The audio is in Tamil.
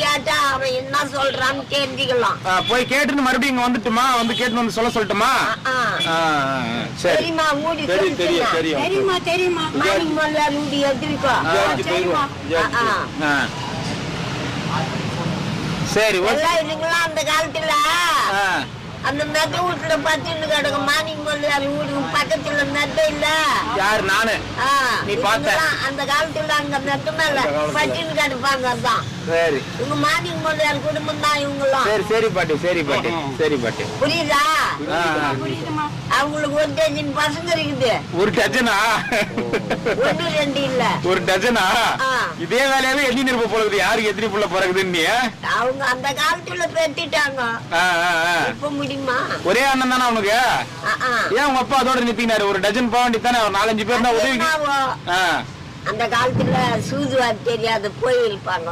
கேட்டா அவன் என்ன சொல்றான்னு தெரிஞ்சுக்கலாம். போய் கேட்டுன்னு மறுபடியும் இங்க வந்துட்டுமா, வந்து கேட்டு வந்து சொல்ல சொல்லட்டுமா? சரி. தெரியுமா ஊடி தெரியும் தெரியும் தெரியும். தெரியுமா தெரியுமா மார்னிங் முதல்ல ஊடி எடுத்துக்கோ. சரி இதுங்களா அந்த காலத்துல அந்த மெத்த வீட்டுல பச்சுன்னு கிடக்கு. மார்னிங் முதல்ல வீடு பக்கத்துல மெத்த இல்ல. யாரு? நானு. நீ பார்த்த அந்த காலத்துல அங்க மெத்த மேல பச்சுன்னு கிடப்பாங்க. அதான் சரி. இவங்க மார்னிங் முதல்ல குடும்பம் தான் இவங்களாம். சரி சரி பாட்டி, சரி பாட்டி, சரி பாட்டி. புரியுதா? புரியுதுமா. அவங்களுக்கு ஒரு டஜன் பசங்க இருக்குது. ஒரு டஜனா? 1 2 இல்ல, ஒரு டஜனா? இதே வேலையாவே எண்ணி நிருப்ப போறது. யாருக்கு எத்தனை புள்ள பிறகுதுன்னு அவங்க அந்த காலத்துல பெத்திட்டாங்க. இப்ப முடியுமா? ஒரே அண்ணன் தானே அவனுக்கு? ஏன் உங்க அப்பா அதோட நிறுத்தினாரு? ஒரு டஜன் போக வேண்டியதானே? ஒரு 4 5 பேர் தான் உதவி. அந்த காலத்துல சூதுவார் தெரியாது போயிருப்பாங்க.